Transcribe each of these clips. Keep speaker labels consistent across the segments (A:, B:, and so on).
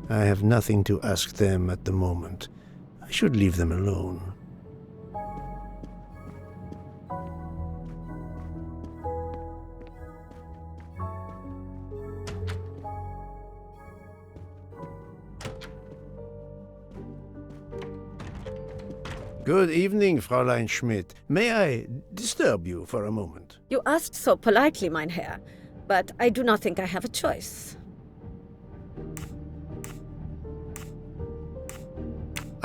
A: I have nothing to ask them at the moment. I should leave them alone. Good evening, Fräulein Schmidt. May I disturb you for a moment?
B: You asked so politely, mein Herr, but I do not think I have a choice.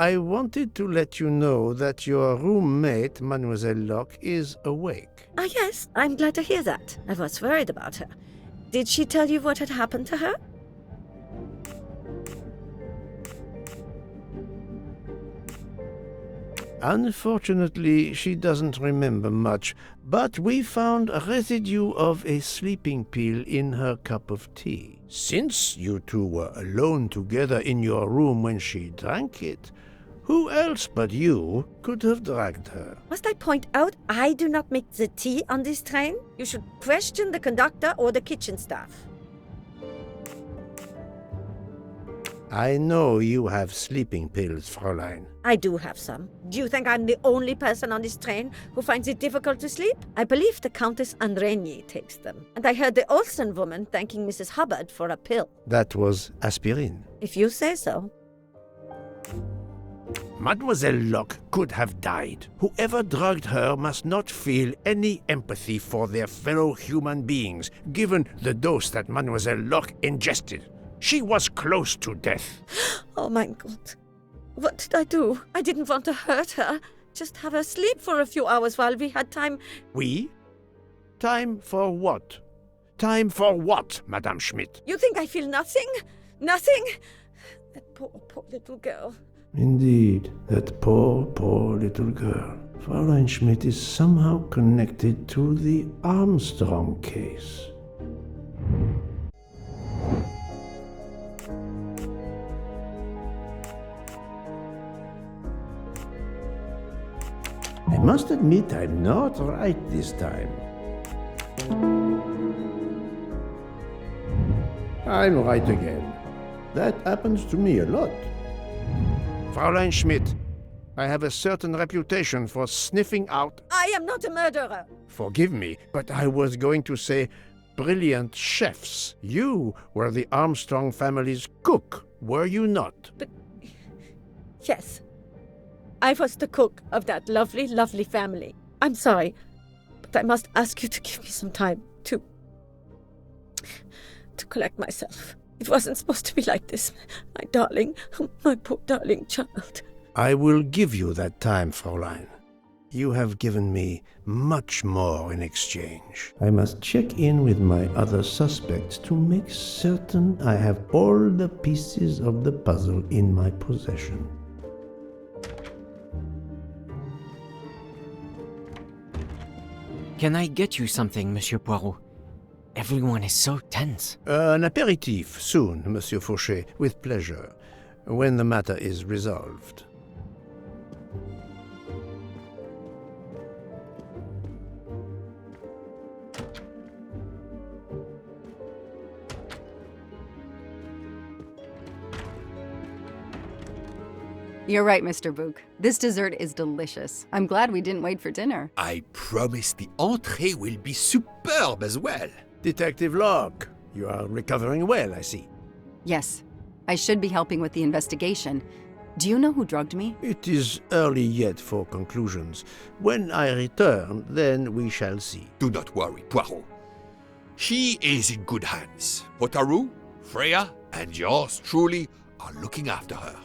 A: I wanted to let you know that your roommate, Mademoiselle Locke, is awake.
B: Ah, yes, I'm glad to hear that. I was worried about her. Did she tell you what had happened to her?
A: Unfortunately, she doesn't remember much, but we found a residue of a sleeping pill in her cup of tea. Since you two were alone together in your room when she drank it, who else but you could have dragged her?
B: Must I point out I do not make the tea on this train? You should question the conductor or the kitchen staff.
A: I know you have sleeping pills, Fräulein.
B: I do have some. Do you think I'm the only person on this train who finds it difficult to sleep? I believe the Countess Andrenier takes them. And I heard the Olsen woman thanking Mrs. Hubbard for a pill.
A: That was aspirin.
B: If you say so.
A: Mademoiselle Locke could have died. Whoever drugged her must not feel any empathy for their fellow human beings, given the dose that Mademoiselle Locke ingested. She was close to death.
B: Oh my God. What did I do? I didn't want to hurt her. Just have her sleep for a few hours while we had time.
A: We? Time for what? Time for what, Madame Schmidt?
B: You think I feel nothing? Nothing? That poor little girl.
A: Indeed, that poor little girl. Fräulein Schmidt is somehow connected to the Armstrong case. I must admit I'm not right this time. I'm right again. That happens to me a lot. Fräulein Schmidt, I have a certain reputation for sniffing out...
B: I am not a murderer.
A: Forgive me, but I was going to say brilliant chefs. You were the Armstrong family's cook, were you not?
B: But... yes. I was the cook of that lovely, lovely family. I'm sorry, but I must ask you to give me some time to collect myself. It wasn't supposed to be like this, my darling, my poor darling child.
A: I will give you that time, Fräulein. You have given me much more in exchange. I must check in with my other suspects to make certain I have all the pieces of the puzzle in my possession.
C: Can I get you something, Monsieur Poirot? Everyone is so tense.
A: An aperitif soon, Monsieur Fauchet, with pleasure, when the matter is resolved.
D: You're right, Mr. Book. This dessert is delicious. I'm glad we didn't wait for dinner.
E: I promise the entrée will be superb as well.
A: Detective Locke, you are recovering well, I see.
D: Yes, I should be helping with the investigation. Do you know who drugged me?
A: It is early yet for conclusions. When I return, then we shall see.
E: Do not worry, Poirot. She is in good hands. Potarou, Freya, and yours truly are looking after her.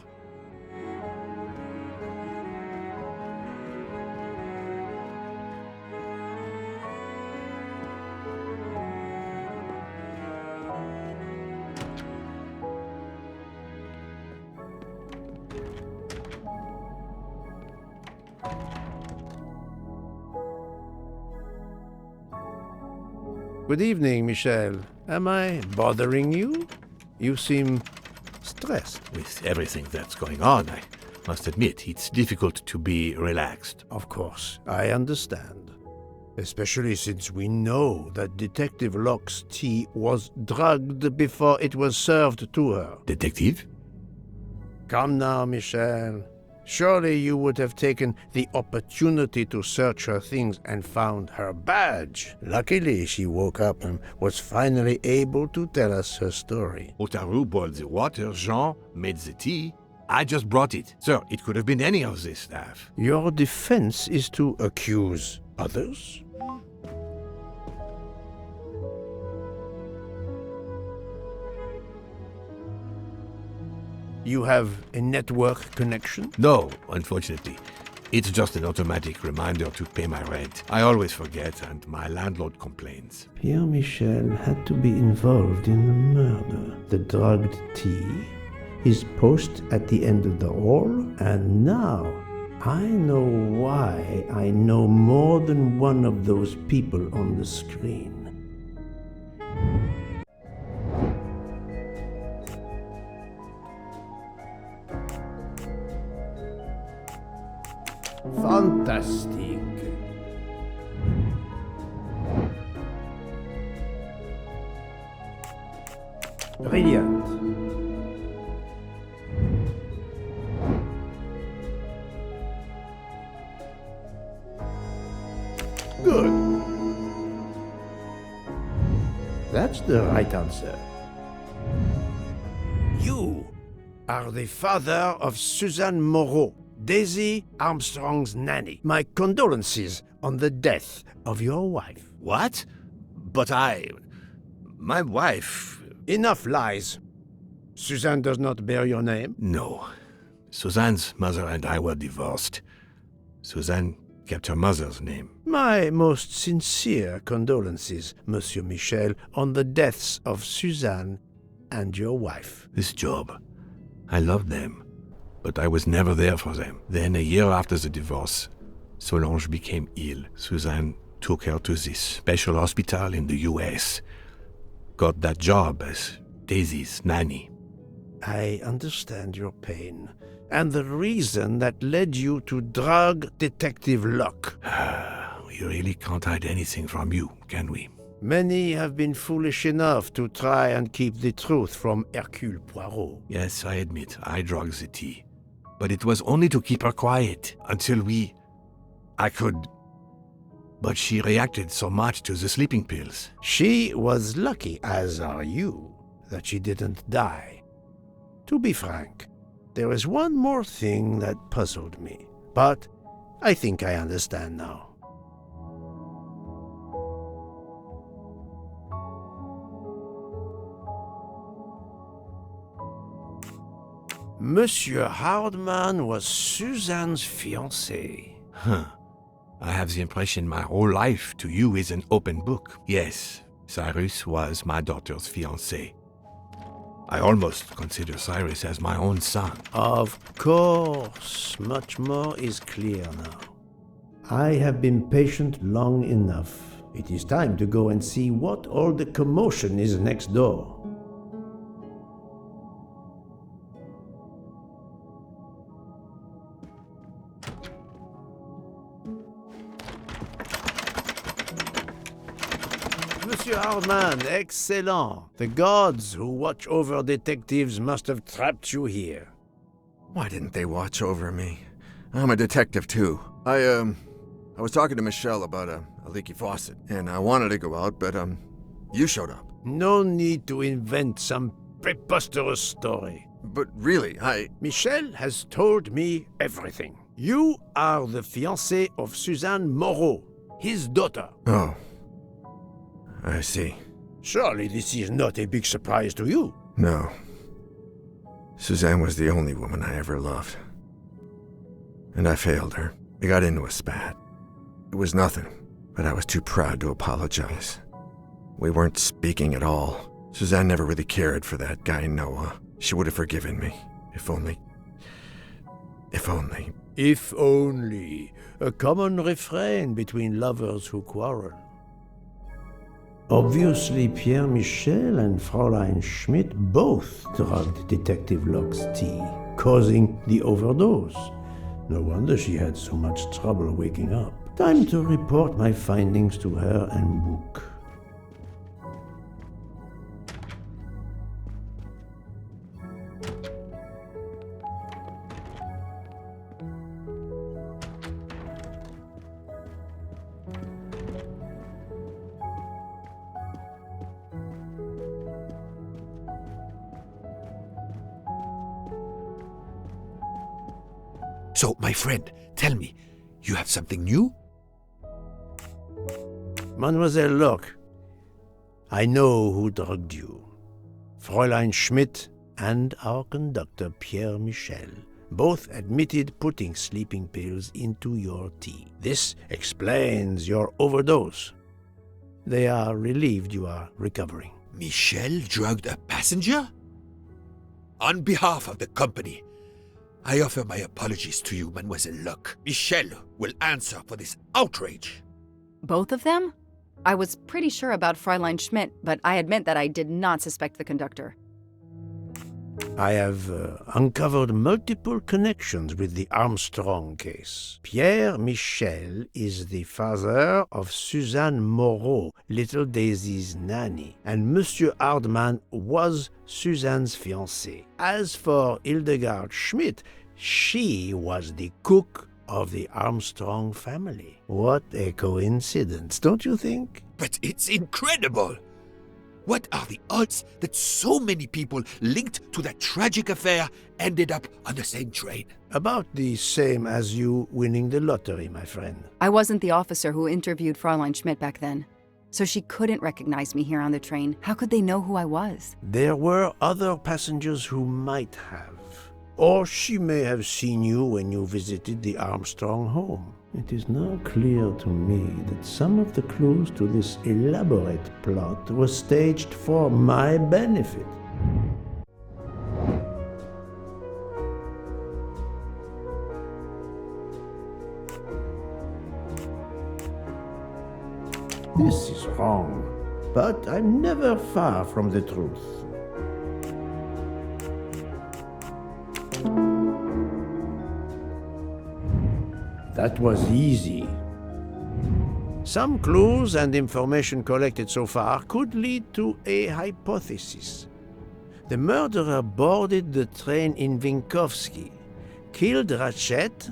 A: Good evening, Michel. Am I bothering you? You seem stressed.
F: With everything that's going on, I must admit it's difficult to be relaxed.
A: Of course, I understand. Especially since we know that Detective Locke's tea was drugged before it was served to her.
F: Detective?
A: Come now, Michel. Surely you would have taken the opportunity to search her things and found her badge. Luckily, she woke up and was finally able to tell us her story.
F: Otaru boiled the water, Jean made the tea. I just brought it. Sir, it could have been any of the staff.
A: Your defense is to accuse others? You have a network connection?
F: No, unfortunately. It's just an automatic reminder to pay my rent. I always forget, and my landlord complains.
A: Pierre Michel had to be involved in the murder. The drugged tea, his post at the end of the hall, and now I know why I know more than one of those people on the screen. Fantastic. Brilliant. Good. That's the right answer. You are the father of Suzanne Moreau, Daisy Armstrong's nanny. My condolences on the death of your wife.
F: What? But my wife...
A: Enough lies. Suzanne does not bear your name?
F: No. Suzanne's mother and I were divorced. Suzanne kept her mother's name.
A: My most sincere condolences, Monsieur Michel, on the deaths of Suzanne and your wife.
F: This job, I loved them, but I was never there for them. Then, a year after the divorce, Solange became ill. Suzanne took her to this special hospital in the US. Got that job as Daisy's nanny.
A: I understand your pain, and the reason that led you to drug Detective Locke.
F: We really can't hide anything from you, can we?
A: Many have been foolish enough to try and keep the truth from Hercule Poirot.
F: Yes, I admit, I drugged the tea. But it was only to keep her quiet, until I could... But she reacted so much to the sleeping pills.
A: She was lucky, as are you, that she didn't die. To be frank, there is one more thing that puzzled me, but I think I understand now. Monsieur Hardman was Suzanne's fiancé.
F: Huh. I have the impression my whole life to you is an open book. Yes, Cyrus was my daughter's fiancé. I almost consider Cyrus as my own son.
A: Of course, much more is clear now. I have been patient long enough. It is time to go and see what all the commotion is next door. Monsieur Hardman, excellent. The gods who watch over detectives must have trapped you here.
G: Why didn't they watch over me? I'm a detective too. I was talking to Michelle about a leaky faucet, and I wanted to go out, but you showed up.
A: No need to invent some preposterous story.
G: But really,
A: Michel has told me everything. You are the fiancé of Suzanne Moreau, his daughter.
G: Oh. I see.
A: Surely this is not a big surprise to you.
G: No. Suzanne was the only woman I ever loved. And I failed her. We got into a spat. It was nothing, but I was too proud to apologize. We weren't speaking at all. Suzanne never really cared for that guy Noah. She would have forgiven me. If only. If only.
A: If only. A common refrain between lovers who quarrel. Obviously, Pierre Michel and Fräulein Schmidt both drugged Detective Locke's tea, causing the overdose. No wonder she had so much trouble waking up. Time to report my findings to her and Book.
E: So, my friend, tell me, you have something new?
A: Mademoiselle, look. I know who drugged you. Fräulein Schmidt and our conductor, Pierre Michel, both admitted putting sleeping pills into your tea. This explains your overdose. They are relieved you are recovering.
E: Michel drugged a passenger? On behalf of the company, I offer my apologies to you, Mademoiselle Luck. Michel will answer for this outrage.
D: Both of them? I was pretty sure about Fräulein Schmidt, but I admit that I did not suspect the conductor.
A: I have uncovered multiple connections with the Armstrong case. Pierre Michel is the father of Suzanne Moreau, little Daisy's nanny, and Monsieur Hardman was Suzanne's fiancé. As for Hildegard Schmidt, she was the cook of the Armstrong family. What a coincidence, don't you think?
E: But it's incredible! What are the odds that so many people linked to that tragic affair ended up on the same train?
A: About the same as you winning the lottery, my friend.
D: I wasn't the officer who interviewed Fräulein Schmidt back then, so she couldn't recognize me here on the train. How could they know who I was?
A: There were other passengers who might have. Or she may have seen you when you visited the Armstrong home. It is now clear to me that some of the clues to this elaborate plot were staged for my benefit. This is wrong, but I'm never far from the truth. That was easy. Some clues and information collected so far could lead to a hypothesis. The murderer boarded the train in Vinkovsky, killed Ratchet,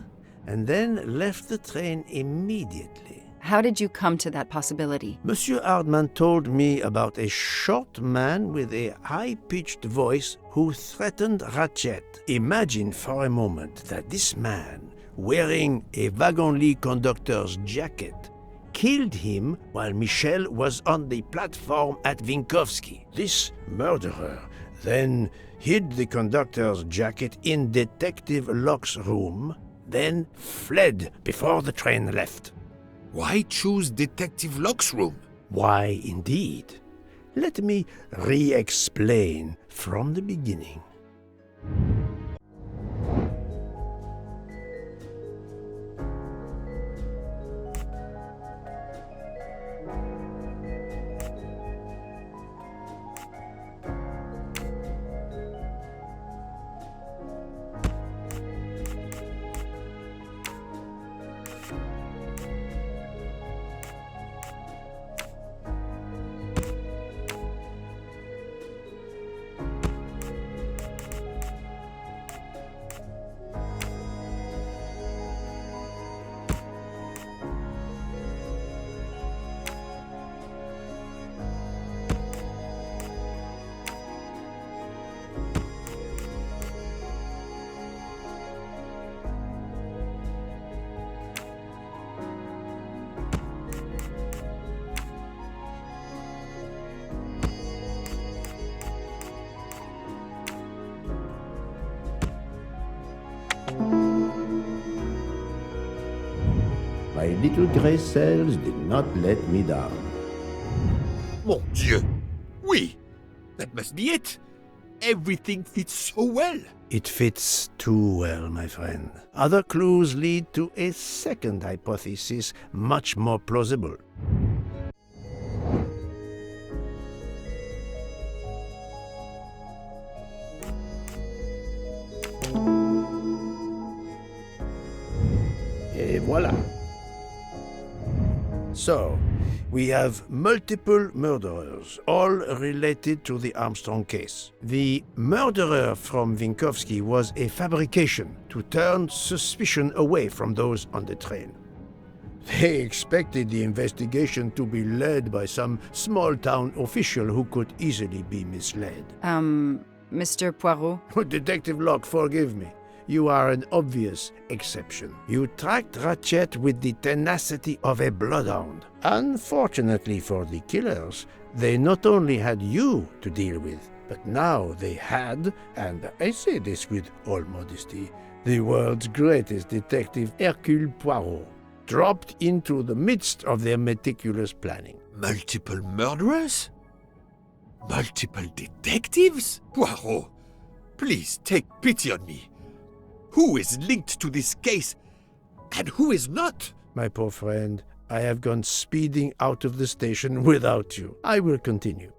A: and then left the train immediately.
D: How did you come to that possibility?
A: Monsieur Hardman told me about a short man with a high-pitched voice who threatened Ratchet. Imagine for a moment that this man, wearing a wagon-lit conductor's jacket, killed him while Michel was on the platform at Vinkovsky. This murderer then hid the conductor's jacket in Detective Locke's room, then fled before the train left.
E: Why choose Detective Locke's room?
A: Why, indeed. Let me re-explain from the beginning. My little grey cells did not let me down.
E: Mon Dieu! Oui! That must be it! Everything fits so well!
A: It fits too well, my friend. Other clues lead to a second hypothesis, much more plausible. Et voilà. So, we have multiple murderers, all related to the Armstrong case. The murderer from Vinkovsky was a fabrication to turn suspicion away from those on the train. They expected the investigation to be led by some small-town official who could easily be misled.
D: Mr. Poirot?
A: Detective Locke, forgive me. you are an obvious exception. You tracked Ratchet with the tenacity of a bloodhound. Unfortunately for the killers, they not only had you to deal with, but now they had, and I say this with all modesty, the world's greatest detective, Hercule Poirot, dropped into the midst of their meticulous planning.
E: Multiple murderers? Multiple detectives? Poirot, please take pity on me. Who is linked to this case and who is not?
A: My poor friend, I have gone speeding out of the station without you. I will continue.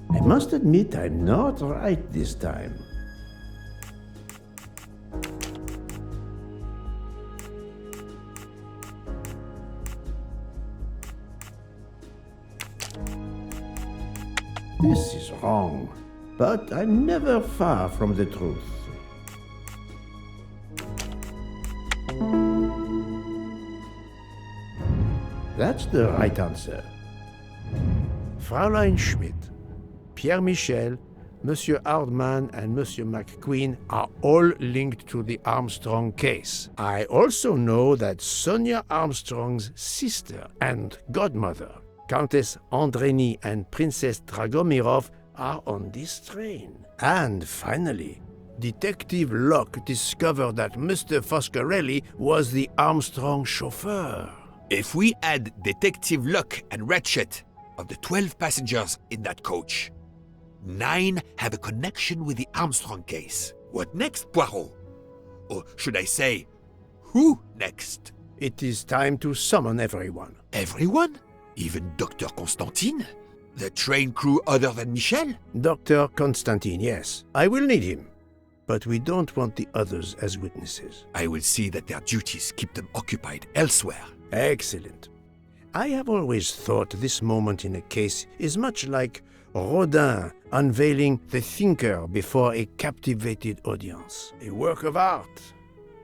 A: I must admit I'm not right this time. This is wrong, but I'm never far from the truth. That's the right answer. Fräulein Schmidt, Pierre Michel, Monsieur Hardman, and Monsieur McQueen are all linked to the Armstrong case. I also know that Sonia Armstrong's sister and godmother, Countess Andreni and Princess Dragomirov, are on this train. And finally, Detective Locke discovered that Mr. Foscarelli was the Armstrong chauffeur.
E: If we add Detective Locke and Ratchet, of the 12 passengers in that coach, 9 have a connection with the Armstrong case. What next, Poirot? Or should I say, who next?
A: It is time to summon everyone.
E: Everyone? Even Dr. Constantine? The train crew other than Michel?
A: Dr. Constantine, yes. I will need him. But we don't want the others as witnesses.
E: I will see that their duties keep them occupied elsewhere.
A: Excellent. I have always thought this moment in a case is much like Rodin unveiling the thinker before a captivated audience. A work of art.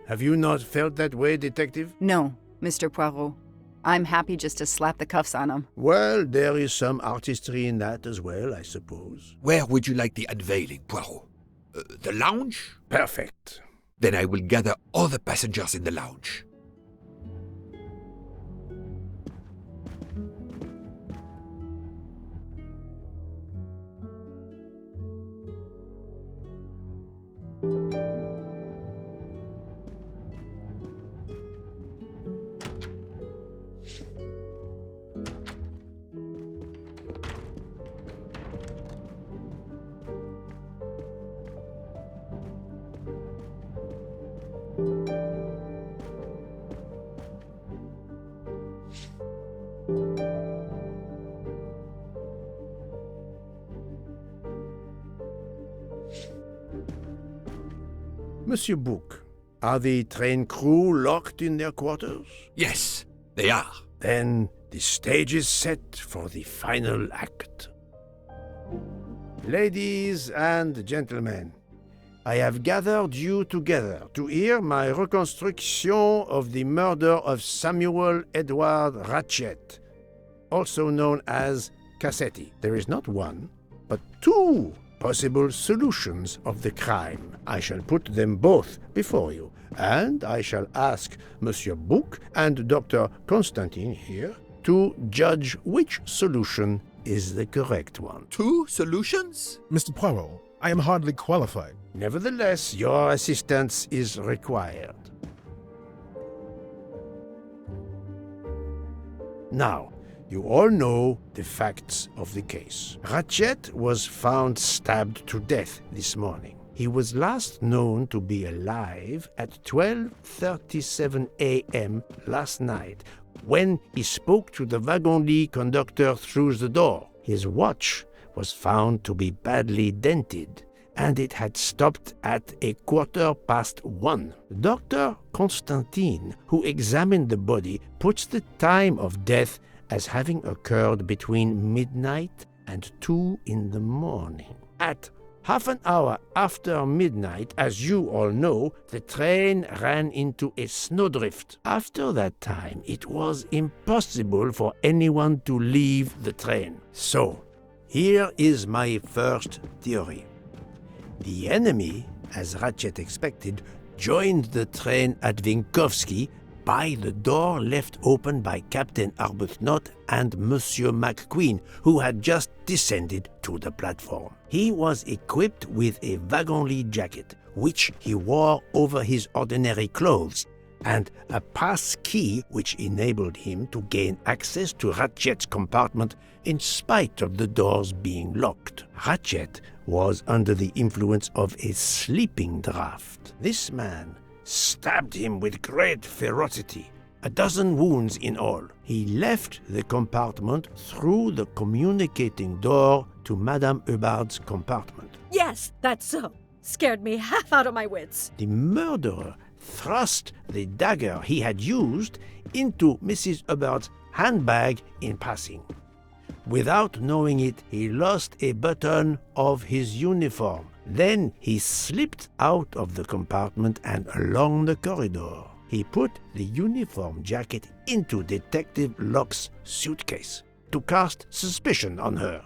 A: Have you not felt that way, Detective?
D: No, Mr. Poirot. I'm happy just to slap the cuffs on him.
A: Well, there is some artistry in that as well, I suppose.
E: Where would you like the unveiling, Poirot? The lounge?
A: Perfect.
E: Then I will gather all the passengers in the lounge.
A: Monsieur Bouc, are the train crew locked in their quarters?
E: Yes, they are.
A: Then the stage is set for the final act. Ladies and gentlemen, I have gathered you together to hear my reconstruction of the murder of Samuel Edward Ratchet, also known as Cassetti. There is not one, but 2 possible solutions of the crime. I shall put them both before you, and I shall ask Monsieur Bouc and Dr. Constantine here to judge which solution is the correct one.
E: 2 solutions?
H: Mr. Poirot, I am hardly qualified.
A: Nevertheless, your assistance is required. Now, you all know the facts of the case. Ratchet was found stabbed to death this morning. He was last known to be alive at 12:37 a.m. last night, when he spoke to the wagon-lit conductor through the door. His watch was found to be badly dented, and it had stopped at 1:15. Dr. Constantine, who examined the body, puts the time of death as having occurred between midnight and 2 in the morning. At half an hour after midnight, as you all know, the train ran into a snowdrift. After that time, it was impossible for anyone to leave the train. So, here is my first theory. The enemy, as Ratchet expected, joined the train at Vinkovsky by the door left open by Captain Arbuthnot and Monsieur McQueen, who had just descended to the platform. He was equipped with a wagon-lit jacket, which he wore over his ordinary clothes, and a pass key which enabled him to gain access to Ratchet's compartment in spite of the doors being locked. Ratchet was under the influence of a sleeping draught. This man stabbed him with great ferocity, 12 wounds in all. He left the compartment through the communicating door to Madame Hubbard's compartment.
B: Yes, that's so. Scared me half out of my wits.
A: The murderer thrust the dagger he had used into Mrs. Hubbard's handbag in passing. Without knowing it, he lost a button of his uniform. Then he slipped out of the compartment and along the corridor. He put the uniform jacket into Detective Locke's suitcase to cast suspicion on her.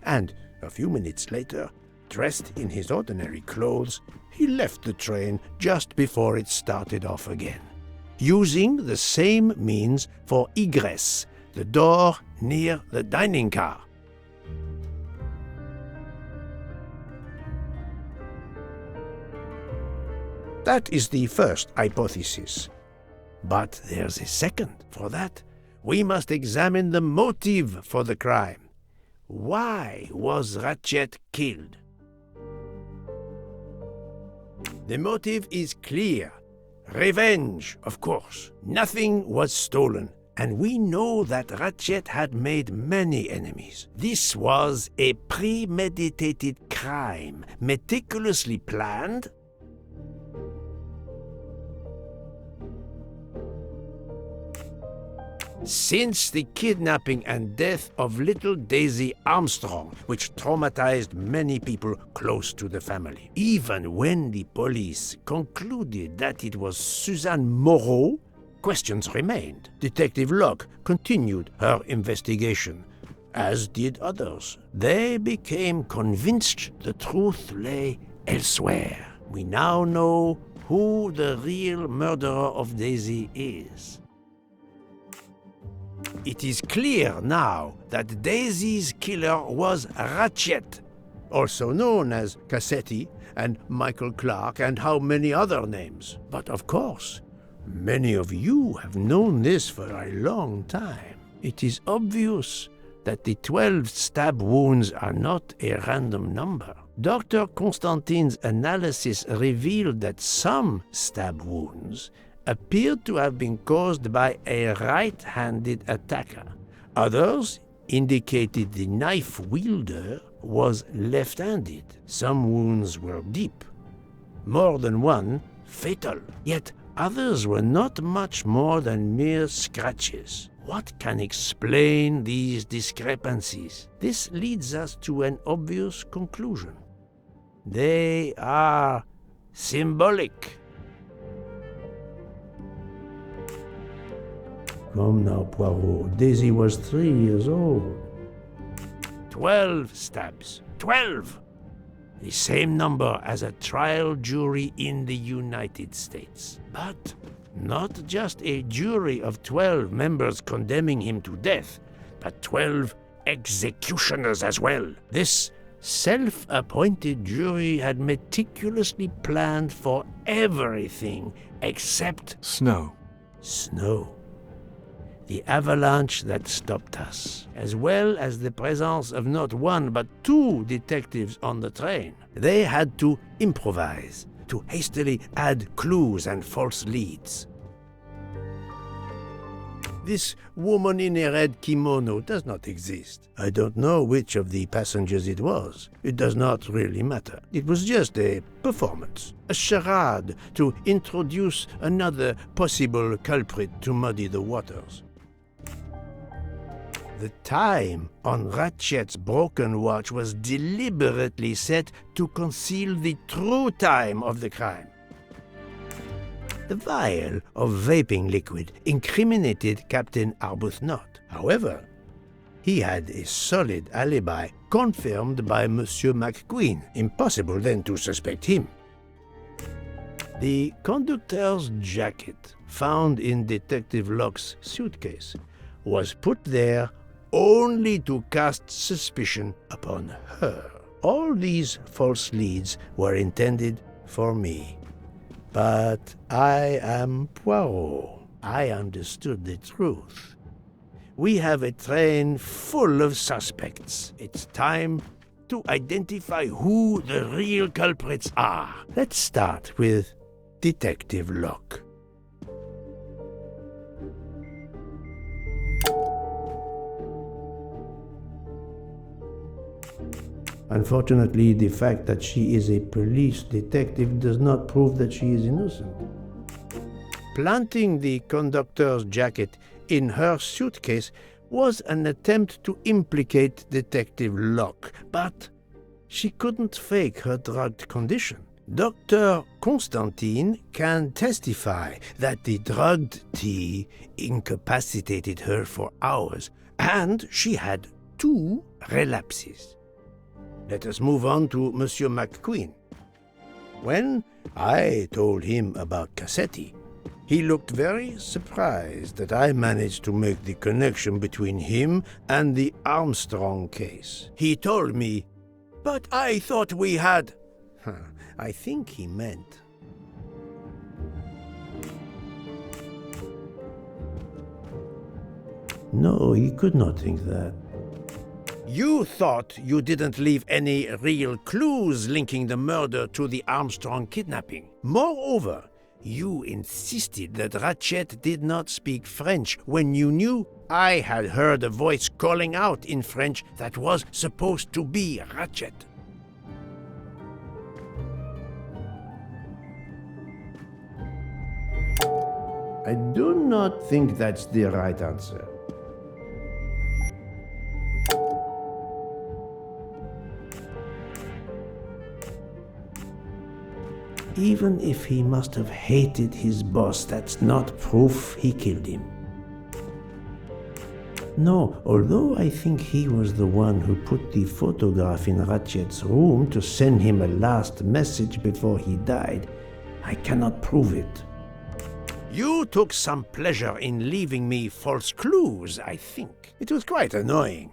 A: And a few minutes later, dressed in his ordinary clothes, he left the train just before it started off again, using the same means for egress, the door near the dining car. That is the first hypothesis. But there's a second. For that, we must examine the motive for the crime. Why was Ratchet killed? The motive is clear. Revenge, of course. Nothing was stolen, and we know that Ratchet had made many enemies. This was a premeditated crime, meticulously planned. Since the kidnapping and death of little Daisy Armstrong, which traumatized many people close to the family. Even when the police concluded that it was Suzanne Moreau, questions remained. Detective Locke continued her investigation, as did others. They became convinced the truth lay elsewhere. We now know who the real murderer of Daisy is. It is clear now that Daisy's killer was Ratchet, also known as Cassetti and Michael Clark and how many other names. But of course, many of you have known this for a long time. It is obvious that the 12 stab wounds are not a random number. Dr. Constantine's analysis revealed that some stab wounds appeared to have been caused by a right-handed attacker. Others indicated the knife wielder was left-handed. Some wounds were deep, more than one fatal. Yet others were not much more than mere scratches. What can explain these discrepancies? This leads us to an obvious conclusion. They are symbolic. Come now, Poirot. Daisy was 3 years old. 12 stabs. 12! The same number as a trial jury in the United States. But not just a jury of 12 members condemning him to death, but 12 executioners as well. This self-appointed jury had meticulously planned for everything except
F: Snow.
A: snow. the avalanche that stopped us, as well as the presence of not one but two detectives on the train. They had to improvise, to hastily add clues and false leads. This woman in a red kimono does not exist. I don't know which of the passengers it was. It does not really matter. It was just a performance, a charade to introduce another possible culprit to muddy the waters. The time on Ratchet's broken watch was deliberately set to conceal the true time of the crime. The vial of vaping liquid incriminated Captain Arbuthnot. However, he had a solid alibi confirmed by Monsieur McQueen. Impossible then to suspect him. The conductor's jacket, found in Detective Locke's suitcase, was put there only to cast suspicion upon her. All these false leads were intended for me. But I am Poirot. I understood the truth. We have a train full of suspects. It's time to identify who the real culprits are. Let's start with Detective Locke. Unfortunately, the fact that she is a police detective does not prove that she is innocent. Planting the conductor's jacket in her suitcase was an attempt to implicate Detective Locke, but she couldn't fake her drugged condition. Dr. Constantine can testify that the drugged tea incapacitated her for hours, and she had 2 relapses. Let us move on to Monsieur McQueen. When I told him about Cassetti, he looked very surprised that I managed to make the connection between him and the Armstrong case. He told me, "But I thought we had..." I think he meant... No, he could not think that. You thought you didn't leave any real clues linking the murder to the Armstrong kidnapping. Moreover, you insisted that Ratchet did not speak French when you knew I had heard a voice calling out in French that was supposed to be Ratchet. I do not think that's the right answer. Even if he must have hated his boss, that's not proof he killed him. No, although I think he was the one who put the photograph in Ratchet's room to send him a last message before he died, I cannot prove it. You took some pleasure in leaving me false clues, I think. It was quite annoying.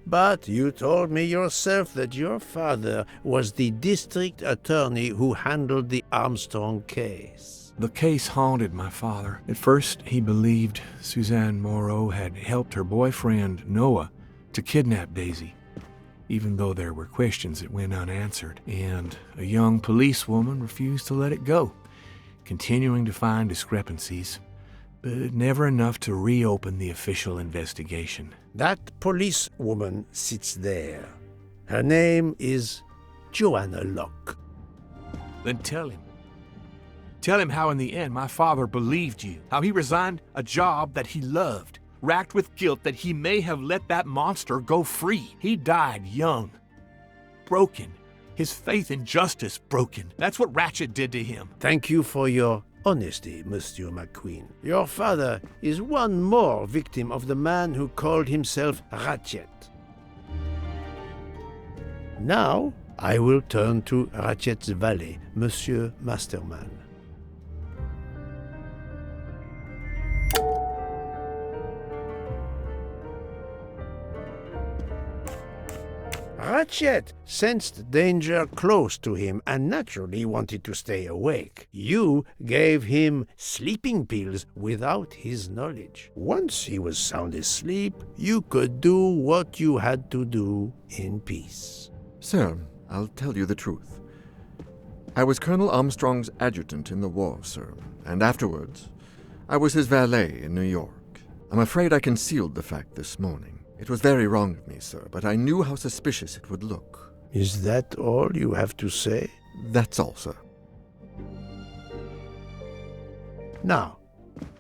A: But you told me yourself that your father was the district attorney who handled the Armstrong case.
F: The case haunted my father. At first, he believed Suzanne Moreau had helped her boyfriend, Noah, to kidnap Daisy, even though there were questions that went unanswered, and a young policewoman refused to let it go, continuing to find discrepancies, but never enough to reopen the official investigation.
A: That policewoman sits there. Her name is Joanna Locke.
F: Then tell him. Tell him how in the end my father believed you, how he resigned a job that he loved, racked with guilt that he may have let that monster go free. He died young, broken, his faith in justice broken. That's what Ratchet did to him.
A: Thank you for your honesty, Monsieur McQueen. Your father is one more victim of the man who called himself Ratchet. Now, I will turn to Ratchet's valet, Monsieur Masterman. Ratchet sensed danger close to him and naturally wanted to stay awake. You gave him sleeping pills without his knowledge. Once he was sound asleep, you could do what you had to do in peace.
G: Sir, I'll tell you the truth. I was Colonel Armstrong's adjutant in the war, sir, and afterwards, I was his valet in New York. I'm afraid I concealed the fact this morning. It was very wrong of me, sir, but I knew how suspicious it would look.
A: Is that all you have to say?
G: That's all, sir.
A: Now,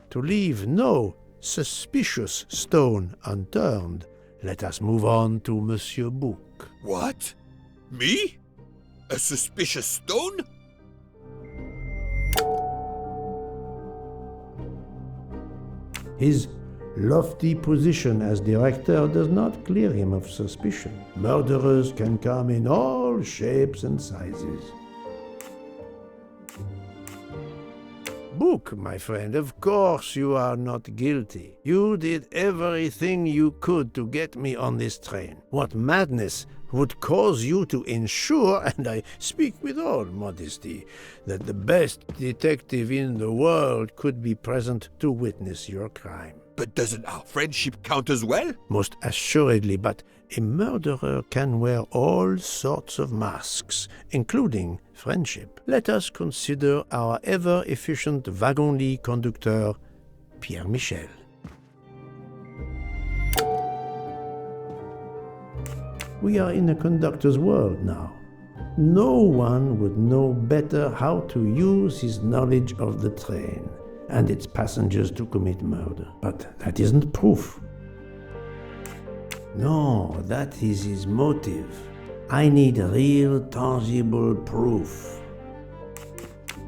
A: to leave no suspicious stone unturned, let us move on to Monsieur Book.
E: What? Me? A suspicious stone?
A: His lofty position as director does not clear him of suspicion. Murderers can come in all shapes and sizes. Book, my friend, of course you are not guilty. You did everything you could to get me on this train. What madness would cause you to ensure, and I speak with all modesty, that the best detective in the world could be present to witness your crime?
E: But doesn't our friendship count as well?
A: Most assuredly, but a murderer can wear all sorts of masks, including friendship. Let us consider our ever-efficient wagon-lit conductor, Pierre Michel. We are in a conductor's world now. No one would know better how to use his knowledge of the train and its passengers to commit murder. But that isn't proof. No, that is his motive. I need real, tangible proof.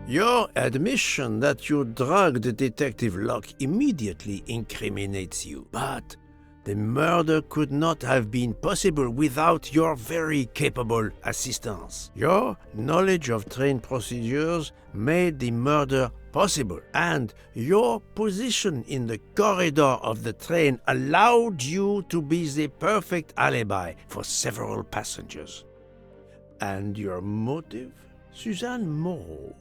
A: Your admission that you drugged Detective Locke immediately incriminates you. But the murder could not have been possible without your very capable assistance. Your knowledge of train procedures made the murder possible, and your position in the corridor of the train allowed you to be the perfect alibi for several passengers. And your motive? Suzanne Moreau,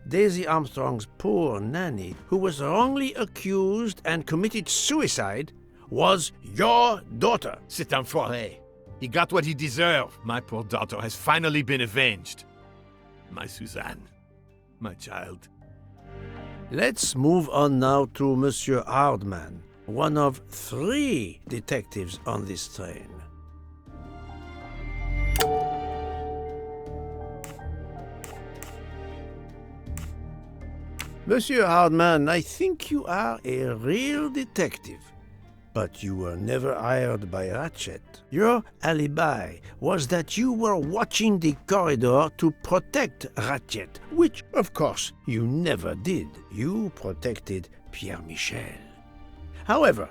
A: Daisy Armstrong's poor nanny, who was wrongly accused and committed suicide, was your daughter.
F: C'est enfoiré. He got what he deserved. My poor daughter has finally been avenged. My Suzanne. My child.
A: Let's move on now to Monsieur Hardman, one of 3 detectives on this train. Monsieur Hardman, I think you are a real detective, but you were never hired by Ratchet. Your alibi was that you were watching the corridor to protect Ratchet, which, of course, you never did. You protected Pierre Michel. However,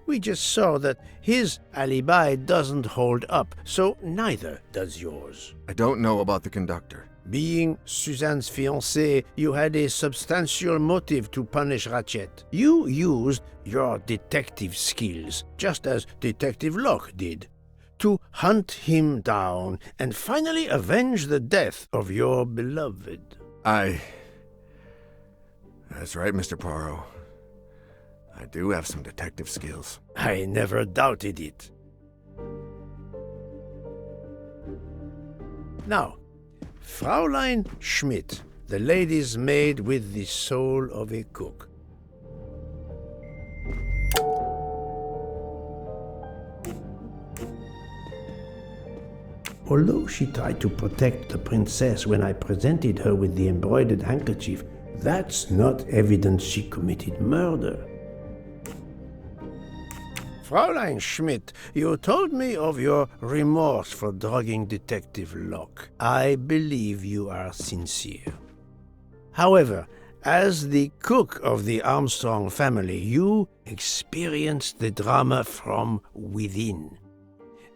A: we just saw that his alibi doesn't hold up, so neither does yours.
G: I don't know about the conductor.
A: Being Suzanne's fiancé, you had a substantial motive to punish Ratchet. You used your detective skills, just as Detective Locke did, to hunt him down and finally avenge the death of your beloved.
G: That's right, Mr. Poirot. I do have some detective skills.
A: I never doubted it. Now, Fraulein Schmidt, the lady's maid with the soul of a cook. Although she tried to protect the princess when I presented her with the embroidered handkerchief, that's not evidence she committed murder. Fraulein Schmidt, you told me of your remorse for drugging Detective Locke. I believe you are sincere. However, as the cook of the Armstrong family, you experienced the drama from within.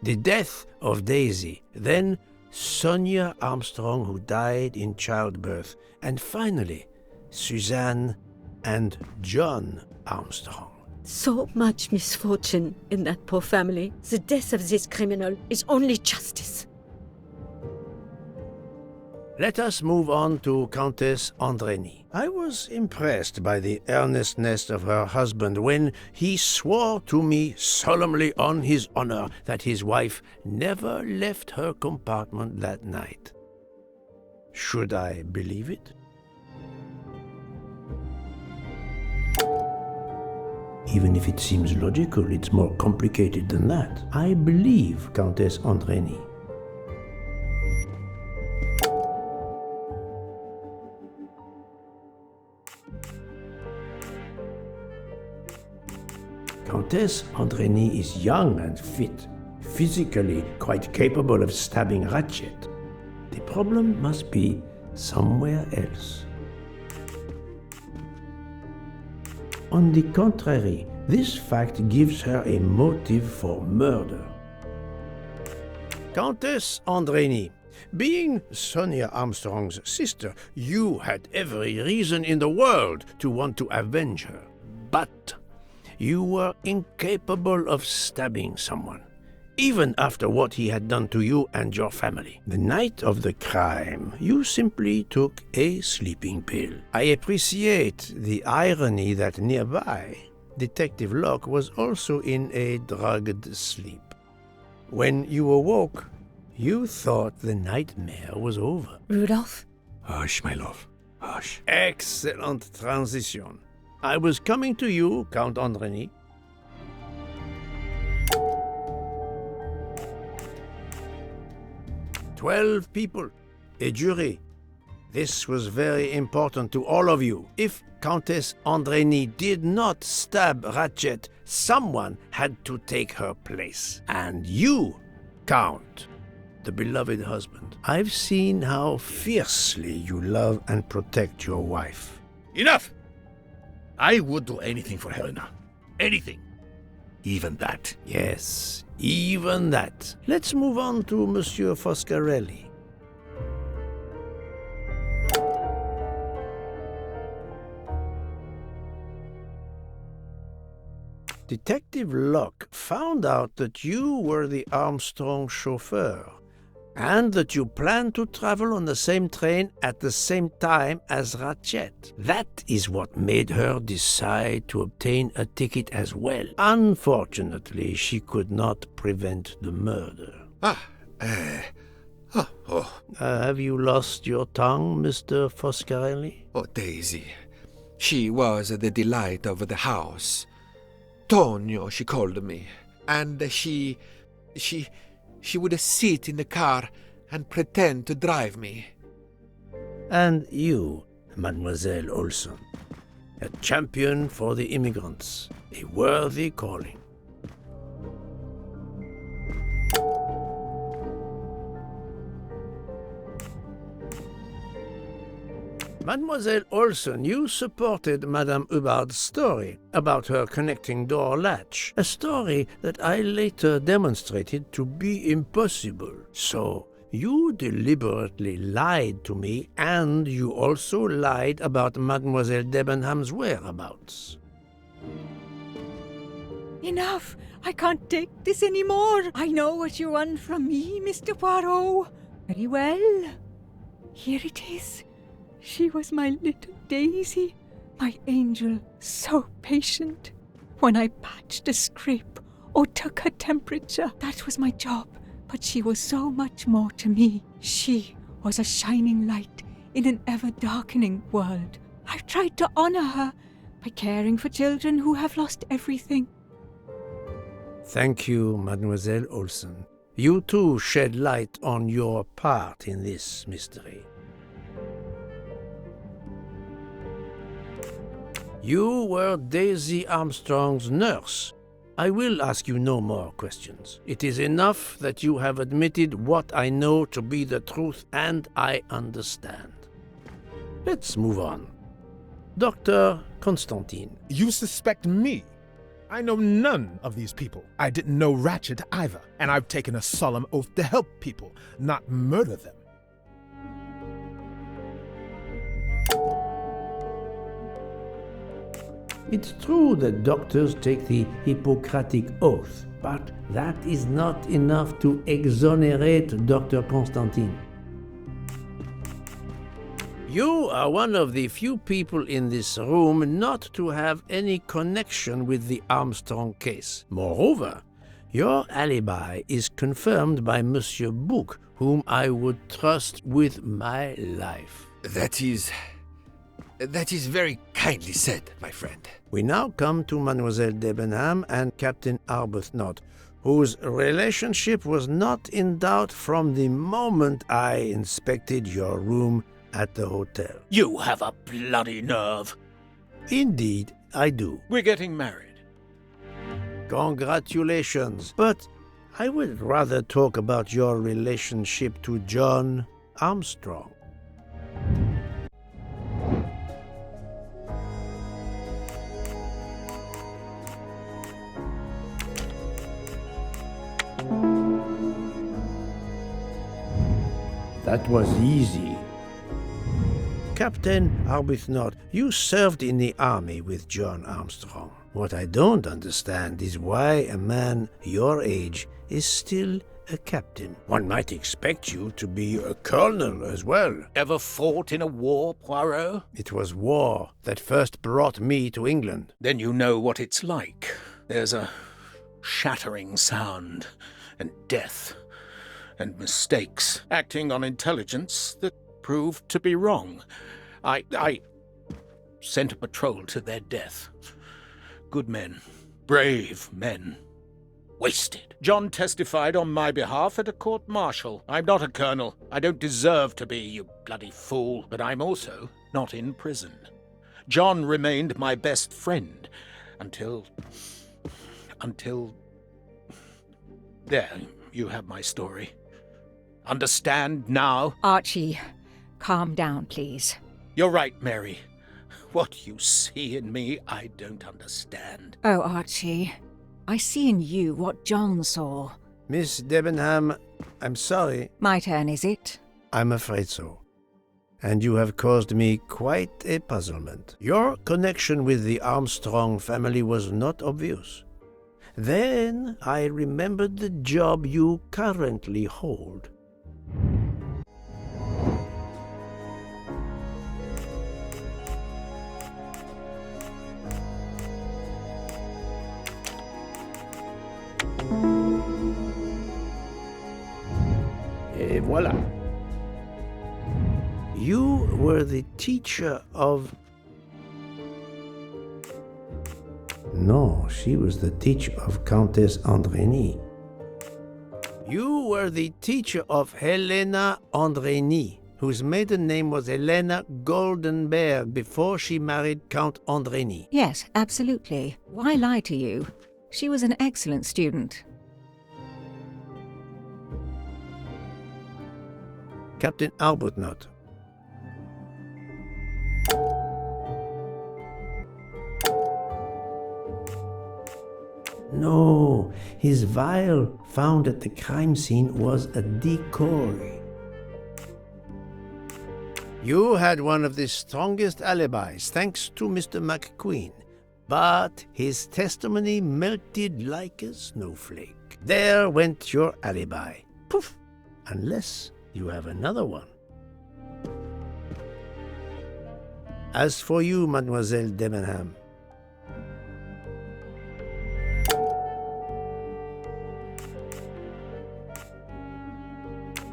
A: The death of Daisy, then Sonia Armstrong, who died in childbirth, and finally, Suzanne and John Armstrong.
B: So much misfortune in that poor family. The death of this criminal is only justice.
A: Let us move on to Countess Andrény. I was impressed by the earnestness of her husband when he swore to me solemnly on his honor that his wife never left her compartment that night. Should I believe it? Even if it seems logical, it's more complicated than that. I believe Countess Andrény. Countess Andrény is young and fit, physically quite capable of stabbing Ratchet. The problem must be somewhere else. On the contrary, this fact gives her a motive for murder. Countess Andrény, being Sonia Armstrong's sister, you had every reason in the world to want to avenge her. But you were incapable of stabbing someone, even after what he had done to you and your family. The night of the crime, you simply took a sleeping pill. I appreciate the irony that nearby, Detective Locke was also in a drugged sleep. When you awoke, you thought the nightmare was over.
D: Rudolph?
F: Hush, my love. Hush.
A: Excellent transition. I was coming to you, Count Andrény. 12 people, a jury. This was very important to all of you. If Countess Andrény did not stab Ratchet, someone had to take her place. And you, Count, the beloved husband. I've seen how fiercely you love and protect your wife.
F: Enough! I would do anything for Helena. Anything. Even that.
A: Yes, even that. Let's move on to Monsieur Foscarelli. Detective Locke found out that you were the Armstrong chauffeur, and that you planned to travel on the same train at the same time as Ratchet. That is what made her decide to obtain a ticket as well. Unfortunately, she could not prevent the murder. Have you lost your tongue, Mr. Foscarelli?
E: Oh, Daisy. She was the delight of the house. Tonio, she called me. And she would sit in the car and pretend to drive me.
A: And you, Mademoiselle Olson, a champion for the immigrants, a worthy calling. Mademoiselle Olson, you supported Madame Hubbard's story about her connecting door latch, a story that I later demonstrated to be impossible. So, you deliberately lied to me, and you also lied about Mademoiselle Debenham's whereabouts.
I: Enough! I can't take this anymore! I know what you want from me, Mr. Poirot. Very well. Here it is. She was my little Daisy, my angel, so patient. When I patched a scrape or took her temperature, that was my job. But she was so much more to me. She was a shining light in an ever-darkening world. I've tried to honor her by caring for children who have lost everything.
A: Thank you, Mademoiselle Olson. You too shed light on your part in this mystery. You were Daisy Armstrong's nurse. I will ask you no more questions. It is enough that you have admitted what I know to be the truth, and I understand. Let's move on. Dr. Constantine.
H: You suspect me? I know none of these people. I didn't know Ratchet either, and I've taken a solemn oath to help people, not murder them.
A: It's true that doctors take the Hippocratic Oath, but that is not enough to exonerate Dr. Constantine. You are one of the few people in this room not to have any connection with the Armstrong case. Moreover, your alibi is confirmed by Monsieur Bouc, whom I would trust with my life.
E: That is very kindly said, my friend.
A: We now come to Mademoiselle Debenham and Captain Arbuthnot, whose relationship was not in doubt from the moment I inspected your room at the hotel.
J: You have a bloody nerve.
A: Indeed, I do.
J: We're getting married.
A: Congratulations. But I would rather talk about your relationship to John Armstrong. That was easy. Captain Arbuthnot, you served in the army with John Armstrong. What I don't understand is why a man your age is still a captain. One might expect you to be a colonel as well.
J: Ever fought in a war, Poirot?
A: It was war that first brought me to England.
J: Then you know what it's like. There's a shattering sound, and death, and mistakes, acting on intelligence that proved to be wrong. I sent a patrol to their death. Good men, brave men, wasted. John testified on my behalf at a court-martial. I'm not a colonel. I don't deserve to be, you bloody fool. But I'm also not in prison. John remained my best friend until... There, you have my story. Understand now?
I: Archie, calm down, please.
J: You're right, Mary. What you see in me, I don't understand.
I: Oh, Archie, I see in you what John saw.
A: Miss Debenham, I'm sorry.
I: My turn, is it?
A: I'm afraid so. And you have caused me quite a puzzlement. Your connection with the Armstrong family was not obvious. Then I remembered the job you currently hold. Et voilà. You were the teacher of... No, she was the teacher of Countess Andrény. You were the teacher of Helena Andrény, whose maiden name was Helena Goldenberg before she married Count Andrény.
I: Yes, absolutely. Why lie to you? She was an excellent student.
A: Captain Arbuthnot. No, his vial found at the crime scene was a decoy. You had one of the strongest alibis, thanks to Mr. McQueen. But his testimony melted like a snowflake. There went your alibi. Poof! Unless you have another one. As for you, Mademoiselle Debenham,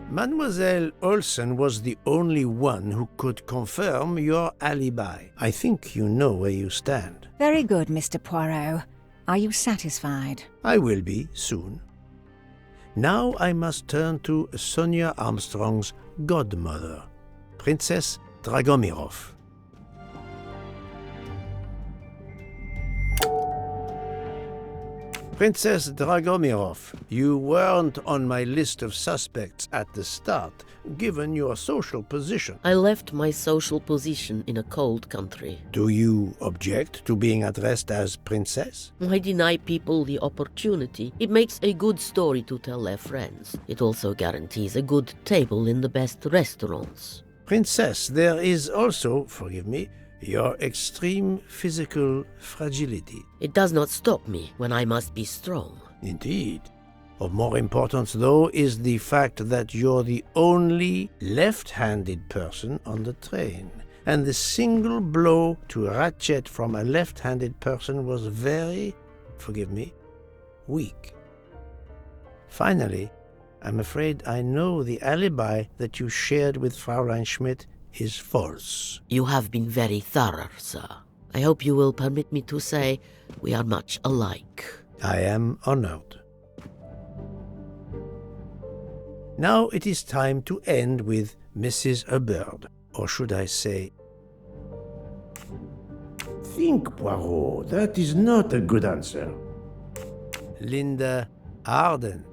A: Mademoiselle Olsen was the only one who could confirm your alibi. I think you know where you stand.
I: Very good, Mr. Poirot. Are you satisfied?
A: I will be soon. Now I must turn to Sonia Armstrong's godmother, Princess Dragomirov. Princess Dragomirov, you weren't on my list of suspects at the start, given your social position.
K: I left my social position in a cold country.
A: Do you object to being addressed as Princess?
K: I deny people the opportunity. It makes a good story to tell their friends. It also guarantees a good table in the best restaurants.
A: Princess, there is also, forgive me, your extreme physical fragility.
K: It does not stop me when I must be strong.
A: Indeed. Of more importance, though, is the fact that you're the only left-handed person on the train. And the single blow to Ratchet from a left-handed person was very, forgive me, weak. Finally, I'm afraid I know the alibi that you shared with Fräulein Schmidt is false.
K: You have been very thorough, sir. I hope you will permit me to say we are much alike.
A: I am honored. Now it is time to end with Mrs. Hubbard, or should I say... Think, Poirot, that is not a good answer. Linda Arden.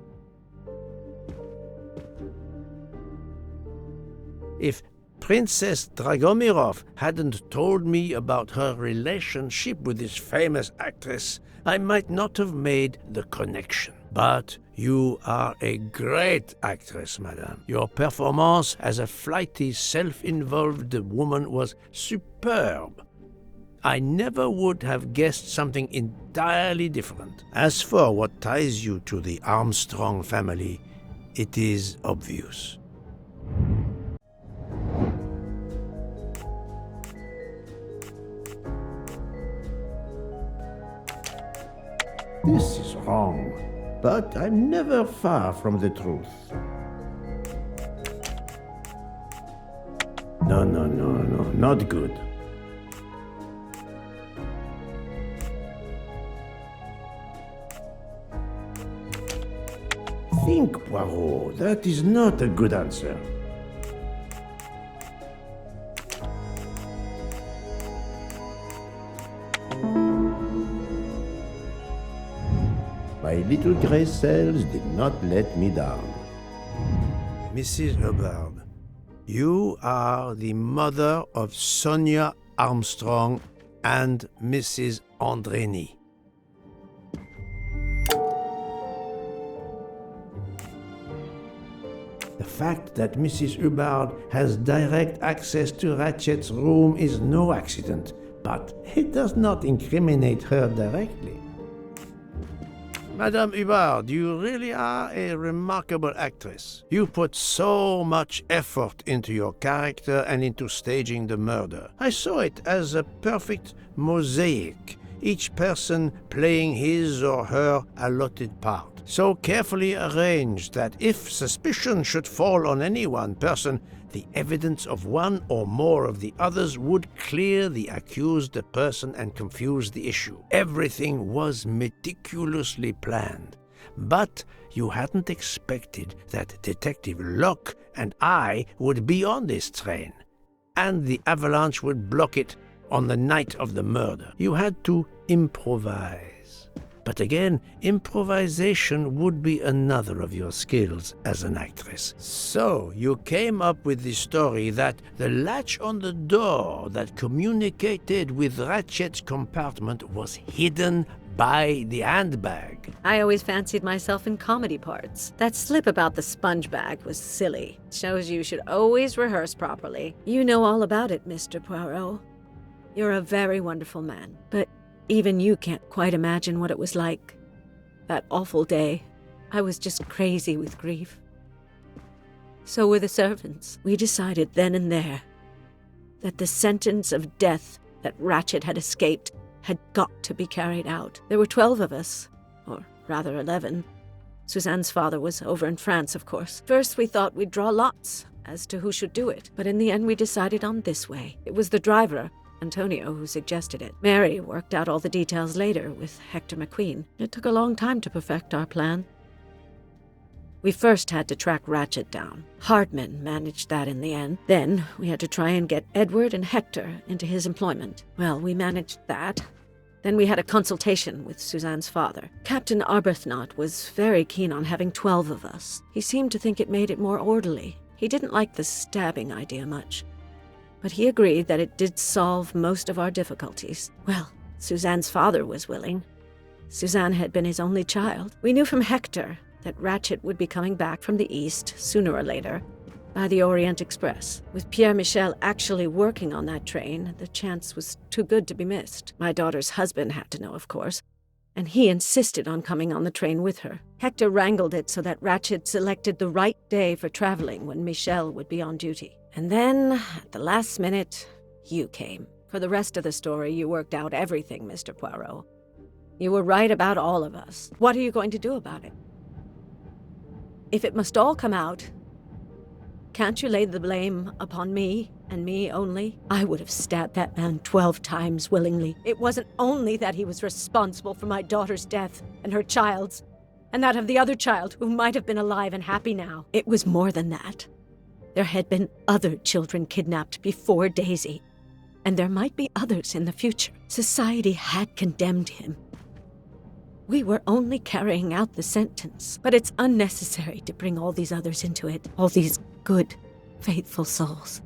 A: If Princess Dragomirov hadn't told me about her relationship with this famous actress, I might not have made the connection. But you are a great actress, madame. Your performance as a flighty, self-involved woman was superb. I never would have guessed something entirely different. As for what ties you to the Armstrong family, it is obvious. This is wrong, but I'm never far from the truth. No, not good. Think, Poirot, that is not a good answer. My little grey cells did not let me down. Mrs. Hubbard, you are the mother of Sonia Armstrong and Mrs. Andreni. The fact that Mrs. Hubbard has direct access to Ratchet's room is no accident, but it does not incriminate her directly. Madame Hubbard, you really are a remarkable actress. You put so much effort into your character and into staging the murder. I saw it as a perfect mosaic, each person playing his or her allotted part, so carefully arranged that if suspicion should fall on any one person, the evidence of one or more of the others would clear the accused person and confuse the issue. Everything was meticulously planned. But you hadn't expected that Detective Locke and I would be on this train, and the avalanche would block it on the night of the murder. You had to improvise. But again, improvisation would be another of your skills as an actress. So you came up with the story that the latch on the door that communicated with Ratchet's compartment was hidden by the handbag.
B: I always fancied myself in comedy parts. That slip about the sponge bag was silly. Shows you should always rehearse properly. You know all about it, Mr. Poirot. You're a very wonderful man, but even you can't quite imagine what it was like. That awful day, I was just crazy with grief. So were the servants. We decided then and there that the sentence of death that Ratchet had escaped had got to be carried out. There were 12 of us, or rather 11. Suzanne's father was over in France, of course. First we thought we'd draw lots as to who should do it, but in the end we decided on this way. It was the driver, Antonio, who suggested it. Mary worked out all the details later with Hector McQueen. It took a long time to perfect our plan. We first had to track Ratchet down. Hardman managed that in the end. Then we had to try and get Edward and Hector into his employment. Well, we managed that. Then we had a consultation with Suzanne's father. Captain Arbuthnot was very keen on having 12 of us. He seemed to think it made it more orderly. He didn't like the stabbing idea much, but he agreed that it did solve most of our difficulties. Well, Suzanne's father was willing. Suzanne had been his only child. We knew from Hector that Ratchet would be coming back from the east sooner or later by the Orient Express. With Pierre Michel actually working on that train, the chance was too good to be missed. My daughter's husband had to know, of course, and he insisted on coming on the train with her. Hector wrangled it so that Ratchet selected the right day for traveling when Michelle would be on duty. And then, at the last minute, you came. For the rest of the story, you worked out everything, Mr. Poirot. You were right about all of us. What are you going to do about it? If it must all come out, can't you lay the blame upon me, and me only? I would have stabbed that man 12 times willingly. It wasn't only that he was responsible for my daughter's death, and her child's, and that of the other child who might have been alive and happy now. It was more than that. There had been other children kidnapped before Daisy, and there might be others in the future. Society had condemned him. We were only carrying out the sentence, but it's unnecessary to bring all these others into it, all these good, faithful souls.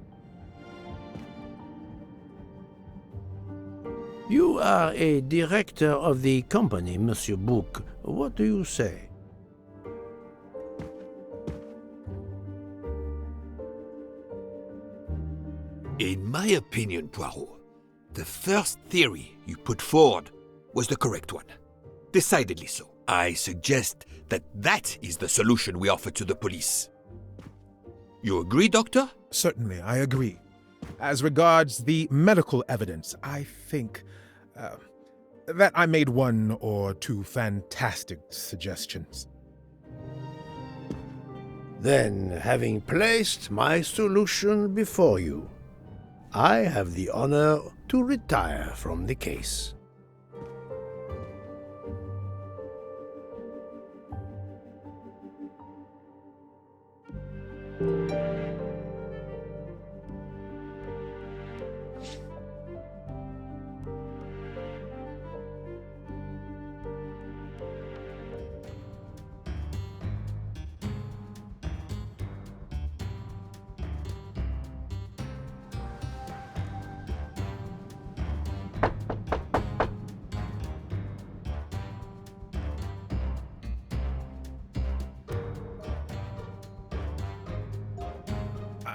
A: You are a director of the company, Monsieur Bouc. What do you say?
E: In my opinion, Poirot, the first theory you put forward was the correct one. Decidedly so. I suggest that that is the solution we offer to the police. You agree, Doctor?
H: Certainly, I agree. As regards the medical evidence, I think that I made one or two fantastic suggestions.
A: Then, having placed my solution before you, I have the honor to retire from the case.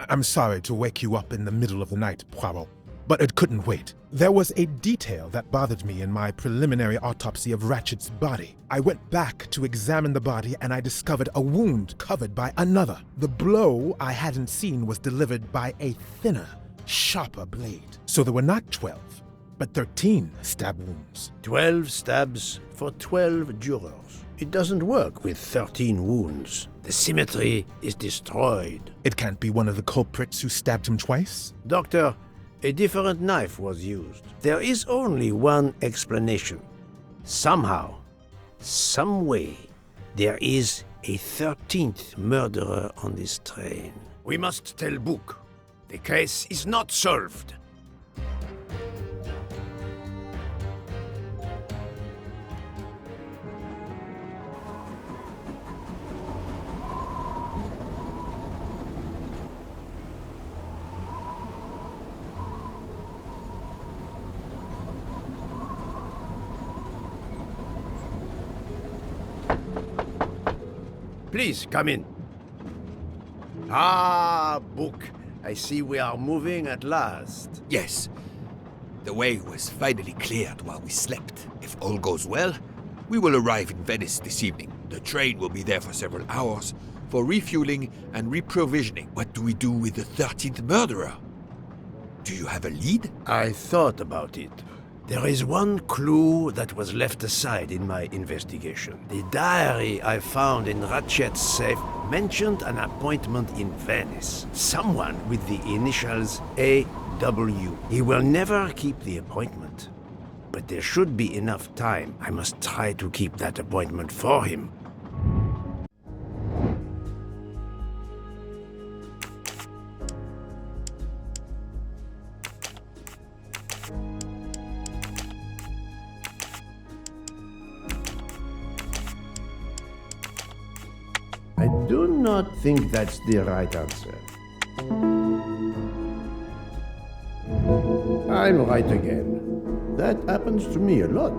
H: I'm sorry to wake you up in the middle of the night, Poirot, but it couldn't wait. There was a detail that bothered me in my preliminary autopsy of Ratchet's body. I went back to examine the body and I discovered a wound covered by another. The blow I hadn't seen was delivered by a thinner, sharper blade. So there were not 12, but 13 stab wounds.
A: 12 stabs for 12 jurors. It doesn't work with 13 wounds. The symmetry is destroyed.
H: It can't be one of the culprits who stabbed him twice?
A: Doctor, a different knife was used. There is only one explanation. Somehow, some way, there is a 13th murderer on this train. We must tell Bouc. The case is not solved. Please, come in. Ah, Bouc. I see we are moving at last.
E: Yes. The way was finally cleared while we slept. If all goes well, we will arrive in Venice this evening. The train will be there for several hours for refueling and reprovisioning. What do we do with the 13th murderer? Do you have a lead?
A: I thought about it. There is one clue that was left aside in my investigation. The diary I found in Ratchet's safe mentioned an appointment in Venice. Someone with the initials A.W. He will never keep the appointment. But there should be enough time. I must try to keep that appointment for him. I do not think that's the right answer. I'm right again. That happens to me a lot.